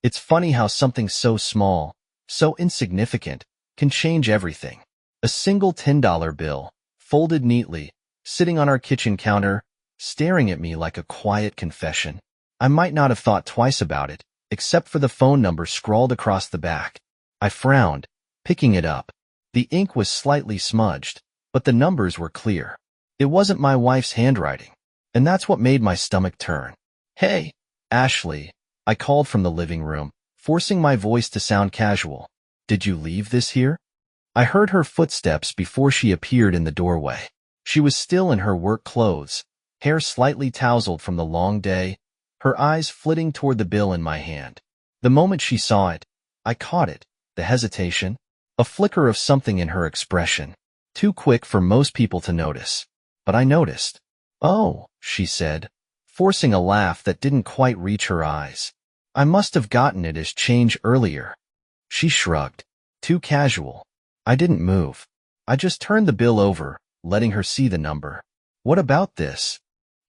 It's funny how something so small, so insignificant, can change everything. A single $10 bill, folded neatly, sitting on our kitchen counter, staring at me like a quiet confession. I might not have thought twice about it, except for the phone number scrawled across the back. I frowned, picking it up. The ink was slightly smudged, but the numbers were clear. It wasn't my wife's handwriting, and that's what made my stomach turn. "Hey, Ashley," I called from the living room, forcing my voice to sound casual. "Did you leave this here?" I heard her footsteps before she appeared in the doorway. She was still in her work clothes, hair slightly tousled from the long day, her eyes flitting toward the bill in my hand. The moment she saw it, I caught it, the hesitation, a flicker of something in her expression, too quick for most people to notice. But I noticed. "Oh," she said, forcing a laugh that didn't quite reach her eyes. "I must have gotten it as change earlier." She shrugged. Too casual. I didn't move. I just turned the bill over, letting her see the number. "What about this?"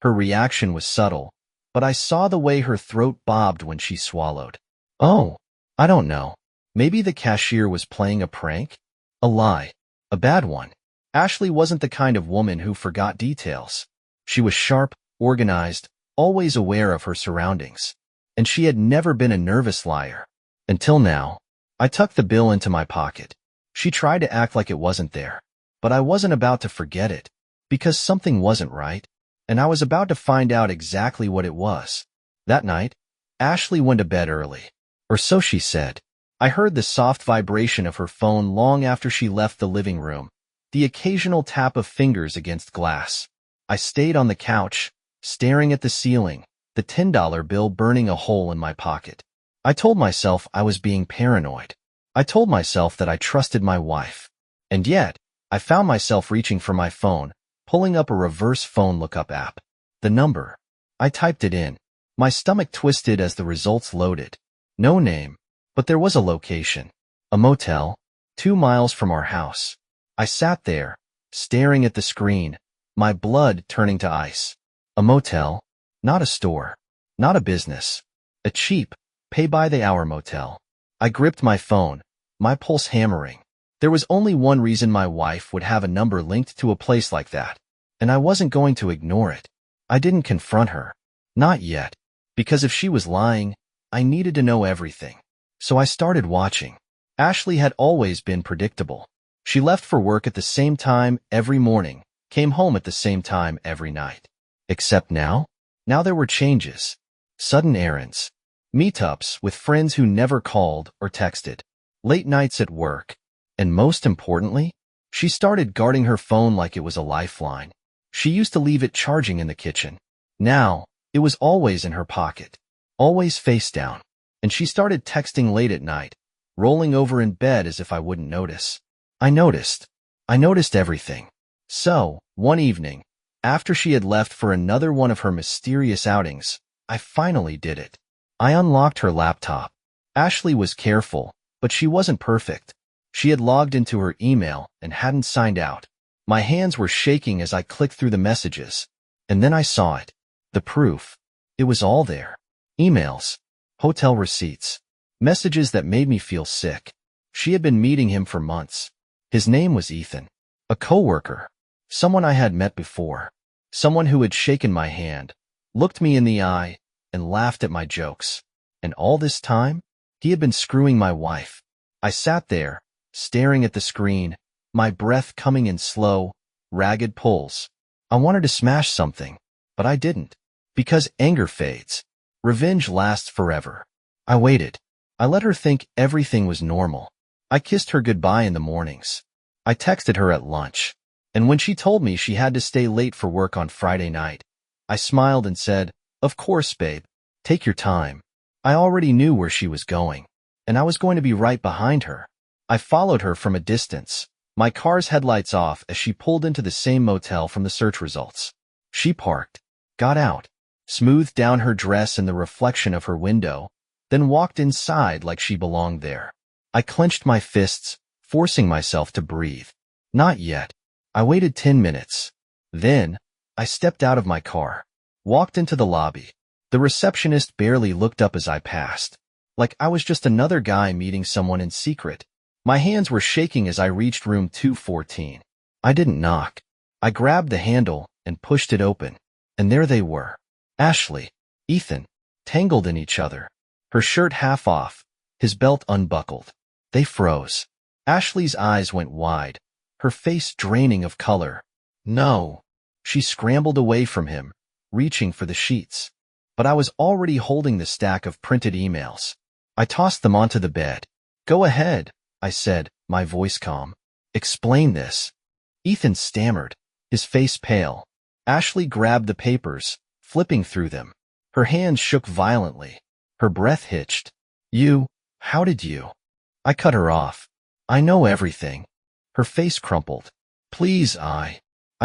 Her reaction was subtle, but I saw the way her throat bobbed when she swallowed. "Oh, I don't know. Maybe the cashier was playing a prank?" A lie. A bad one. Ashley wasn't the kind of woman who forgot details. She was sharp, organized, always aware of her surroundings. And she had never been a nervous liar. Until now. I tucked the bill into my pocket. She tried to act like it wasn't there. But I wasn't about to forget it. Because something wasn't right. And I was about to find out exactly what it was. That night, Ashley went to bed early. Or so she said. I heard the soft vibration of her phone long after she left the living room, the occasional tap of fingers against glass. I stayed on the couch, staring at the ceiling, the $10 bill burning a hole in my pocket. I told myself I was being paranoid. I told myself that I trusted my wife. And yet, I found myself reaching for my phone, pulling up a reverse phone lookup app. The number. I typed it in. My stomach twisted as the results loaded. No name. But there was a location. A motel, 2 miles from our house. I sat there, staring at the screen, my blood turning to ice. A motel, not a store, not a business. A cheap, pay-by-the-hour motel. I gripped my phone, my pulse hammering. There was only one reason my wife would have a number linked to a place like that, and I wasn't going to ignore it. I didn't confront her. Not yet. Because if she was lying, I needed to know everything. So I started watching. Ashley had always been predictable. She left for work at the same time every morning, came home at the same time every night. Except now? Now there were changes. Sudden errands. Meetups with friends who never called or texted. Late nights at work. And most importantly, she started guarding her phone like it was a lifeline. She used to leave it charging in the kitchen. Now, it was always in her pocket. Always face down. And she started texting late at night, rolling over in bed as if I wouldn't notice. I noticed. I noticed everything. So, one evening, after she had left for another one of her mysterious outings, I finally did it. I unlocked her laptop. Ashley was careful, but she wasn't perfect. She had logged into her email and hadn't signed out. My hands were shaking as I clicked through the messages. And then I saw it. The proof. It was all there. Emails. Hotel receipts. Messages that made me feel sick. She had been meeting him for months. His name was Ethan. A coworker. Someone I had met before. Someone who had shaken my hand, looked me in the eye, and laughed at my jokes. And all this time, he had been screwing my wife. I sat there, staring at the screen, my breath coming in slow, ragged pulls. I wanted to smash something, but I didn't. Because anger fades. Revenge lasts forever. I waited. I let her think everything was normal. I kissed her goodbye in the mornings. I texted her at lunch. And when she told me she had to stay late for work on Friday night, I smiled and said, "Of course, babe. Take your time." I already knew where she was going, and I was going to be right behind her. I followed her from a distance, my car's headlights off as she pulled into the same motel from the search results. She parked, got out, smoothed down her dress in the reflection of her window, then walked inside like she belonged there. I clenched my fists, forcing myself to breathe. Not yet. I waited 10 minutes. Then, I stepped out of my car, walked into the lobby. The receptionist barely looked up as I passed. like I was just another guy meeting someone in secret. My hands were shaking as I reached room 214. I didn't knock. I grabbed the handle and pushed it open, and there they were. Ashley, Ethan, tangled in each other, her shirt half off, his belt unbuckled. They froze. Ashley's eyes went wide, her face draining of color. No. She scrambled away from him, reaching for the sheets. But I was already holding the stack of printed emails. I tossed them onto the bed. Go ahead, I said, my voice calm. Explain this. Ethan stammered, his face pale. Ashley grabbed the papers, flipping through them. Her hands shook violently. Her breath hitched. How did you? I cut her off. I know everything. Her face crumpled. Please, I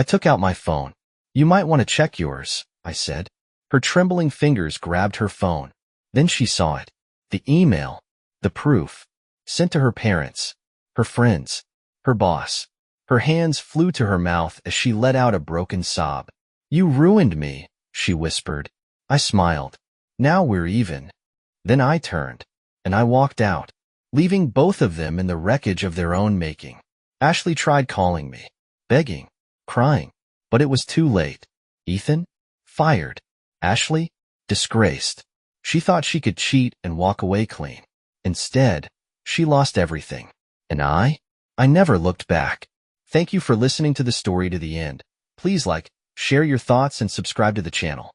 took out my phone. You might want to check yours, I said. Her trembling fingers grabbed her phone. Then she saw it. The email. The proof. Sent to her parents. Her friends. Her boss. Her hands flew to her mouth as she let out a broken sob. You ruined me, she whispered. I smiled. Now we're even. Then I turned, and I walked out, leaving both of them in the wreckage of their own making. Ashley tried calling me, begging, crying, but it was too late. Ethan? Fired. Ashley? Disgraced. She thought she could cheat and walk away clean. Instead, she lost everything. And I never looked back. Thank you for listening to the story to the end. Please like, share your thoughts, and subscribe to the channel.